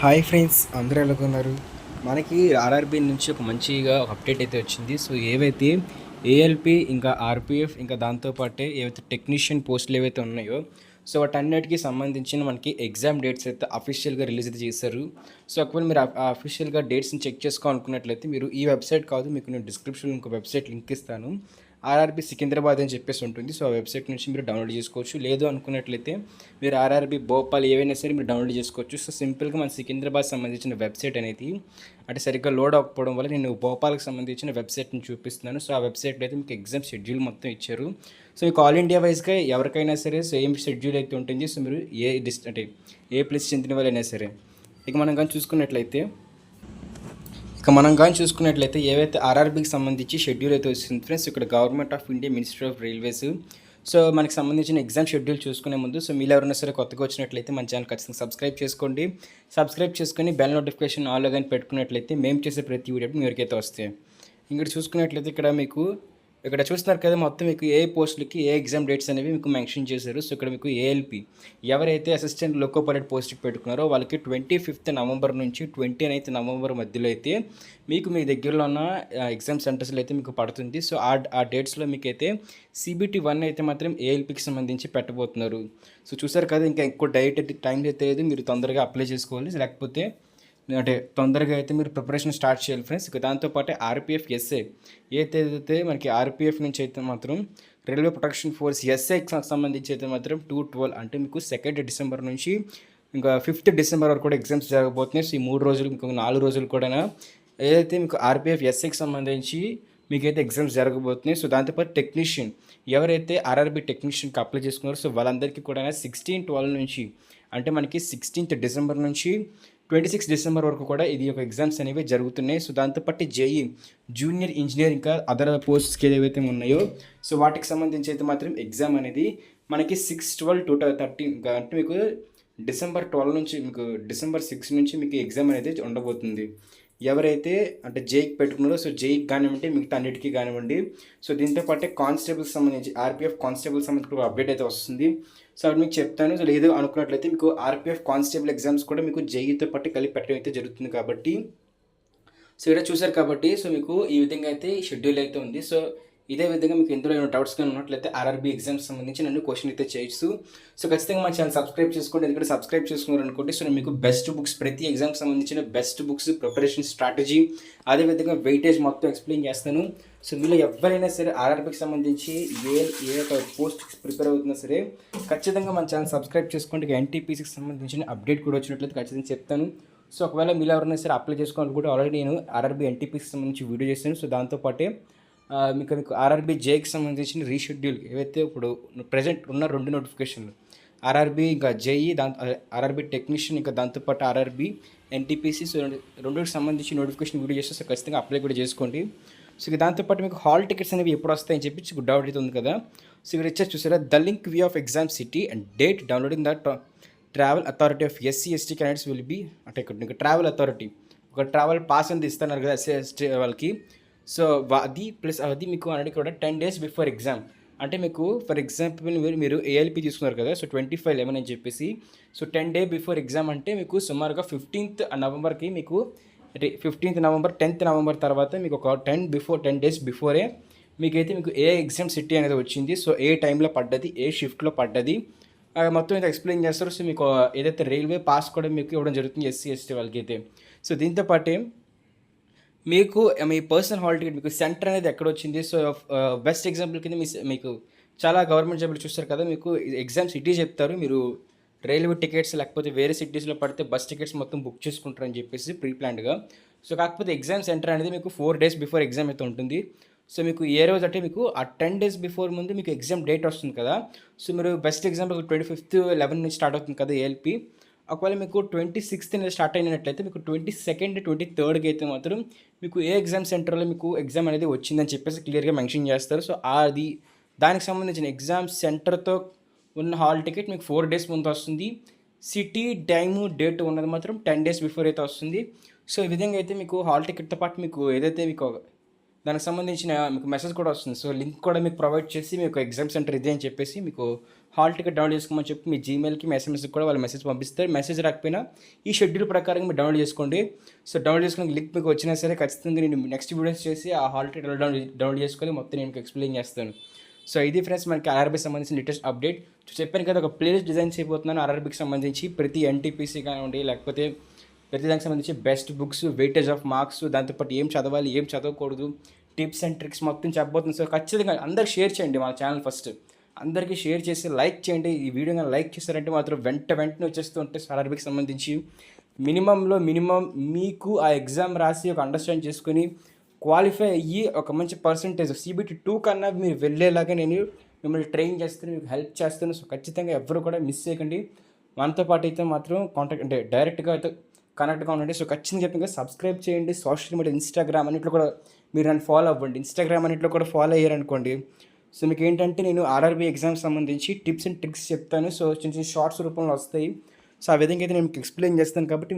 Hi friends, అందరూ ఎలాగున్నారు? మనకి RRB నుంచి ఒక మంచిగా ఒక అప్డేట్ అయితే వచ్చింది. సో ఏవైతే ఏఎల్పి ఇంకా ఆర్పిఎఫ్ ఇంకా దాంతోపాటే ఏవైతే టెక్నీషియన్ పోస్టులు ఏవైతే ఉన్నాయో సో వాటన్నిటికి సంబంధించిన మనకి ఎగ్జామ్ డేట్స్ అయితే అఫీషియల్గా రిలీజ్ అయితే చేశారు. సో ఒకవేళ మీరు అఫీషియల్గా డేట్స్ని చెక్ చేసుకోవాలనుకున్నట్లయితే మీరు ఈ వెబ్సైట్ కాదు, మీకు నేను డిస్క్రిప్షన్లో ఇంకో వెబ్సైట్ లింక్ ఇస్తాను. ఆర్ఆర్బీ సికింద్రాబాద్ అని చెప్పేసి ఉంటుంది. సో ఆ వెబ్సైట్ నుంచి మీరు డౌన్లోడ్ చేసుకోవచ్చు. లేదు అనుకున్నట్లయితే మీరు ఆర్ఆర్బీ భోపాల్ ఏవైనా సరే మీరు డౌన్లోడ్ చేసుకోవచ్చు. సో సింపుల్గా మన సికింద్రాబాద్ సంబంధించిన వెబ్సైట్ అనేది అంటే సరిగ్గా లోడ్ అవ్వకపోవడం వల్ల నేను భోపాల్కి సంబంధించిన వెబ్సైట్ని చూపిస్తున్నాను. సో ఆ వెబ్సైట్లో అయితే మీకు ఎగ్జామ్ షెడ్యూల్ మొత్తం ఇచ్చారు. సో మీకు ఆల్ ఇండియా వైజ్గా ఎవరికైనా సరే సేమ్ షెడ్యూల్ అయితే ఉంటుంది. సో మీరు అంటే ఏ ప్లేస్ చెందిన వాళ్ళైనా సరే ఇక మనం కానీ చూసుకున్నట్లయితే ఏవైతే ఆర్ఆర్బీకి సంబంధించి షెడ్యూల్ అయితే వస్తుంది ఫ్రెండ్స్, ఇక్కడ government of India ministry of railways. So మనకి సంబంధించిన ఎగ్జామ్ షెడ్యూల్ చూసుకునే ముందు సో మీరు ఎవరైనా సరే కొత్తగా వచ్చినట్లయితే మన ఛానల్ ఖచ్చితంగా సబ్స్క్రైబ్ చేసుకోండి. సబ్స్క్రైబ్ చేసుకొని బెల్ నోటిఫికేషన్ ఆల్లో కానీ పెట్టుకున్నట్లయితే మేము చేసే ప్రతి వీడియో మీ ఎవరికైతే వస్తాయి. ఇక్కడ చూసుకున్నట్లయితే ఇక్కడ చూస్తున్నారు కదా, మొత్తం మీకు ఏ పోస్టులకి ఏ ఎగ్జామ్ డేట్స్ అనేవి మీకు మెన్షన్ చేశారు. సో ఇక్కడ మీకు ఏఎల్పి ఎవరైతే అసిస్టెంట్ లోకో పైలట్ పోస్ట్కి పెట్టుకున్నారో వాళ్ళకి 25th నవంబర్ నుంచి 29th నవంబర్ మధ్యలో అయితే మీకు మీ దగ్గరలో ఉన్న ఎగ్జామ్ సెంటర్స్లో అయితే మీకు పడుతుంది. సో ఆ డేట్స్లో మీకు అయితే CBT 1 అయితే మాత్రం ఏఎల్పికి సంబంధించి పెట్టబోతున్నారు. సో చూసారు కదా, ఇంకా ఎక్కువ టైం అయితే లేదు, మీరు తొందరగా అప్లై చేసుకోవాలి. లేకపోతే అంటే తొందరగా అయితే మీరు ప్రిపరేషన్ స్టార్ట్ చేయాలి ఫ్రెండ్స్. ఇక దాంతోపాటు ఆర్పిఎఫ్ ఎస్ఏ ఏదైతే మనకి ఆర్పిఎఫ్ నుంచి అయితే మాత్రం రైల్వే ప్రొటెక్షన్ ఫోర్స్ ఎస్ఐకి సంబంధించి అయితే మాత్రం 2/12 అంటే మీకు 2nd డిసెంబర్ నుంచి ఇంకా 5th డిసెంబర్ వరకు కూడా ఎగ్జామ్స్ జరగబోతున్నాయి. సో ఈ 3 రోజులు మీకు 4 రోజులు కూడా ఏదైతే మీకు ఆర్పిఎఫ్ ఎస్ఐకి సంబంధించి మీకైతే ఎగ్జామ్స్ జరగబోతున్నాయి. సో దాంతోపాటు టెక్నీషియన్ ఎవరైతే ఆర్ఆర్బీ టెక్నీషియన్కి అప్లై చేసుకున్నారో సో వాళ్ళందరికీ కూడా 16/12 నుంచి అంటే మనకి 16th డిసెంబర్ నుంచి 26 డిసెంబర్ వరకు కూడా ఇది ఒక ఎగ్జామ్స్ అనేవి జరుగుతున్నాయి. సో దాంతోపాటు జేఈ జూనియర్ ఇంజనీర్ ఇంకా అదర్ పోస్ట్స్కి ఏవైతే ఉన్నాయో సో వాటికి సంబంధించి అయితే మాత్రం ఎగ్జామ్ అనేది మనకి 6/12/2013 అంటే మీకు డిసెంబర్ 12 నుంచి మీకు డిసెంబర్ 6 నుంచి మీకు ఎగ్జామ్ అనేది ఉండబోతుంది. ఎవరైతే అంటే జేఈకి పెట్టుకున్నారో సో జేఈకి కానివ్వండి మిగతా అన్నిటికీ కానివ్వండి. సో దీంతో పాటే కానిస్టేబుల్స్ సంబంధించి ఆర్పిఎఫ్ కానిస్టేబుల్ సంబంధించి అప్డేట్ అయితే వస్తుంది. సో అది మీకు చెప్తాను. సో లేదు అనుకున్నట్లయితే మీకు ఆర్పిఎఫ్ కానిస్టేబుల్ ఎగ్జామ్స్ కూడా మీకు జేఈతో పాటు కలిపి పెట్టడం అయితే జరుగుతుంది. కాబట్టి సో ఇక్కడ చూసారు కాబట్టి సో మీకు ఈ విధంగా అయితే షెడ్యూల్ అయితే ఉంది. సో ఇదే విధంగా మీకు ఎందులో ఏమైనా డౌట్స్ కానీ ఉన్నట్లయితే ఆర్ఆర్బీ ఎగ్జామ్స్ సంబంధించి నన్ను క్వశ్చన్ అయితే చేయొచ్చు. సో ఖచ్చితంగా మా ఛానల్ సబ్స్క్రైబ్ చేసుకోండి. ఎందుకంటే సబ్స్క్రైబ్ చేసుకున్నారు అనుకోండి సో నేను మీకు బెస్ట్ బుక్స్ ప్రతి ఎగ్జామ్కి సంబంధించిన బెస్ట్ బుక్స్ ప్రిపరేషన్ స్ట్రాటజీ అదేవిధంగా వెయిటేజ్ మొత్తం ఎక్స్ప్లెయిన్ చేస్తాను. సో మీలో ఎవరైనా సరే ఆర్ఆర్బీకి సంబంధించి ఏ ఒక పోస్ట్ ప్రిపేర్ అవుతున్నా సరే ఖచ్చితంగా మన ఛానల్ సబ్స్క్రైబ్ చేసుకోండి. ఎన్టీపీసీకి సంబంధించిన అప్డేట్ కూడా వచ్చినట్లయితే ఖచ్చితంగా చెప్తాను. సో ఒకవేళ మీరు ఎవరైనా సరే అప్లై చేసుకోవాలనుకుంటే ఆల్రెడీ నేను ఆర్ఆర్బీ ఎన్టీపీసీకి సంబంధించి వీడియో చేస్తాను. సో దాంతోపాటే మీకు ఆర్ఆర్బీ జేకి సంబంధించిన రీషెడ్యూల్ ఏవైతే ఇప్పుడు ప్రజెంట్ ఉన్న 2 నోటిఫికేషన్లు ఆర్ఆర్బీ ఇంకా జేఈ ఆర్ఆర్బీ టెక్నీషియన్ ఇంకా దాంతోపాటు ఆర్ఆర్బీ ఎన్టీపీసీ సో రెండుకి సంబంధించి నోటిఫికేషన్ వీడియో చేస్తే సో ఖచ్చితంగా అప్లై కూడా చేసుకోండి. సో ఇక దాంతోపాటు మీకు హాల్ టికెట్స్ అనేవి ఎప్పుడు వస్తాయని చెప్పి డౌట్ అయితే ఉంది కదా. సో ఇక్కడ ఇచ్చారు చూసారా, the link view of exam city and date downloading the travel authority of SC/ST candidates will be అంటే ఇక్కడ ట్రావెల్ అథారిటీ ఒక ట్రావెల్ పాస్ అనేది ఇస్తున్నారు కదా SC/ST వాళ్ళకి. సో అది మీకు అనేది కూడా 10 days బిఫోర్ ఎగ్జామ్ అంటే మీకు ఫర్ ఎగ్జాంపుల్ మీరు ఏఎల్పి తీసుకున్నారు కదా. సో 25/11 అని చెప్పేసి సో 10 days బిఫోర్ ఎగ్జామ్ అంటే మీకు సుమారుగా 15th నవంబర్కి మీకు అంటే 15th నవంబర్ 10th నవంబర్ తర్వాత మీకు ఒక 10 days బిఫోరే మీకైతే మీకు ఏ ఎగ్జామ్ సిటీ అనేది వచ్చింది. సో ఏ టైంలో పడ్డది, ఏ షిఫ్ట్లో పడ్డది మొత్తం అయితే ఎక్స్ప్లెయిన్ చేస్తారు. సో మీకు ఏదైతే రైల్వే పాస్ కూడా మీకు ఇవ్వడం జరుగుతుంది SC/ST వాళ్ళకి అయితే. సో దీంతో పాటే మీకు మీ పర్సనల్ హాల్ టికెట్ మీకు సెంటర్ అనేది ఎక్కడ వచ్చింది. సో బెస్ట్ ఎగ్జాంపుల్ కింద మీకు చాలా గవర్నమెంట్ జాబ్లు చూస్తారు కదా, మీకు ఎగ్జామ్ సిటీ చెప్తారు, మీరు రైల్వే టికెట్స్ లేకపోతే వేరే సిటీస్లో పడితే బస్ టికెట్స్ మొత్తం బుక్ చేసుకుంటారని చెప్పేసి ప్రీ ప్లాన్డ్గా. సో కాకపోతే ఎగ్జామ్ సెంటర్ అనేది మీకు 4 days బిఫోర్ ఎగ్జామ్ అయితే ఉంటుంది. సో మీకు ఏ రోజు అంటే మీకు ఆ 10 days బిఫోర్ ముందు మీకు ఎగ్జామ్ డేట్ వస్తుంది కదా. సో మీరు బెస్ట్ ఎగ్జాంపుల్ 25/11 నుంచి స్టార్ట్ అవుతుంది కదా ఏఎల్పి. ఒకవేళ మీకు 26th స్టార్ట్ అయినట్లయితే మీకు 22nd 23rd అయితే మాత్రం మీకు ఏ ఎగ్జామ్ సెంటర్లో మీకు ఎగ్జామ్ అనేది వచ్చిందని చెప్పేసి క్లియర్గా మెన్షన్ చేస్తారు. సో దానికి సంబంధించిన ఎగ్జామ్ సెంటర్తో ఉన్న హాల్ టికెట్ మీకు 4 days ముందు వస్తుంది. సిటీ టైము డేట్ ఉన్నది మాత్రం 10 days బిఫోర్ అయితే వస్తుంది. సో ఈ విధంగా అయితే మీకు హాల్ టికెట్తో పాటు మీకు ఏదైతే మీకు దానికి సంబంధించిన మీకు మెసేజ్ కూడా వస్తుంది. సో లింక్ కూడా మీకు ప్రొవైడ్ చేసి మీకు ఎగ్జామ్ సెంటర్ ఇదే అని చెప్పేసి మీకు హాల్ టికెట్ డౌన్లోడ్ చేసుకోమని చెప్పి మీ జీమెయిల్కి మీ ఎస్ఎంఎస్కి కూడా వాళ్ళు మెసేజ్ పంపిస్తారు. మెసేజ్ రాకపోయినా ఈ షెడ్యూల్ ప్రకారం మీరు డౌన్లోడ్ చేసుకోండి. సో డౌన్లోడ్ చేసుకున్న లింక్ మీకు వచ్చినా సరే ఖచ్చితంగా నేను నెక్స్ట్ వీడియోస్ చేసి ఆ హాల్ టికెట్ డౌన్లోడ్ చేసుకొని మొత్తం నేను మీకు ఎక్స్ప్లెయిన్ చేస్తాను. సో ఇది ఫ్రెండ్స్ మనకి ఆర్ఆర్బీకి సంబంధించిన లేటెస్ట్ అప్డేట్. సో చెప్పాను కదా, ఒక ప్లేలిస్ట్ డిజైన్ చేయబోతున్నాను ఆర్ఆర్బీకి సంబంధించి. ప్రతి ఎన్టీపీసీ కానివ్వండి, లేకపోతే ప్రతి దానికి సంబంధించి best books, weightage of marks, దాంతోపాటు ఏం చదవాలి, ఏం చదవకూడదు, టిప్స్ అండ్ ట్రిక్స్ మొత్తం చెప్పబోతుంది. సో ఖచ్చితంగా అందరికి షేర్ చేయండి మన ఛానల్. ఫస్ట్ అందరికీ షేర్ చేసి లైక్ చేయండి. ఈ వీడియో కానీ లైక్ చేస్తారంటే మాత్రం వెంటనే వచ్చేస్తూ ఉంటే ఆర్ఆర్బీకి సంబంధించి మినిమం మీకు ఆ ఎగ్జామ్ రాసి ఒక అండర్స్టాండ్ చేసుకొని క్వాలిఫై అయ్యి ఒక మంచి పర్సంటేజ్ CBT 2 కన్నా మీరు వెళ్ళేలాగా నేను మిమ్మల్ని ట్రైన్ చేస్తాను, మీకు హెల్ప్ చేస్తాను. సో ఖచ్చితంగా ఎవరు కూడా మిస్ చేయకండి. మనతో పాటు అయితే మాత్రం కాంటాక్ట్ అంటే డైరెక్ట్గా అయితే కనెక్ట్గా ఉండండి. సో ఖచ్చితంగా చెప్పిన సబ్స్క్రైబ్ చేయండి. సోషల్ మీడియా ఇన్స్టాగ్రామ్ అన్నింటిలో కూడా మీరు నన్ను ఫాలో అవ్వండి. ఇన్స్టాగ్రామ్ అన్నింటిలో కూడా ఫాలో అయ్యారనుకోండి, సో మీకు ఏంటంటే నేను ఆర్ఆర్బీ ఎగ్జామ్స్ సంబంధించి టిప్స్ అండ్ ట్రిక్స్ చెప్తాను. సో చిన్న షార్ట్స్ రూపంలో వస్తాయి. సో ఆ విధంగా అయితే నేను మీకు ఎక్స్ప్లెయిన్ చేస్తాను కాబట్టి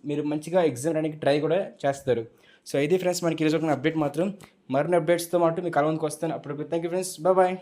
మీరు మంచిగా ఎగ్జామ్ రాయడానికి ట్రై కూడా చేస్తారు. సో ఇది ఫ్రెండ్స్ మనకి ఈరోజు అప్డేట్ మాత్రం. మరిన్ని అప్డేట్స్తో మాత్రం మీకు కలవడానికి వస్తాను. అప్పుడు థ్యాంక్ యూ ఫ్రెండ్స్, బాయ్.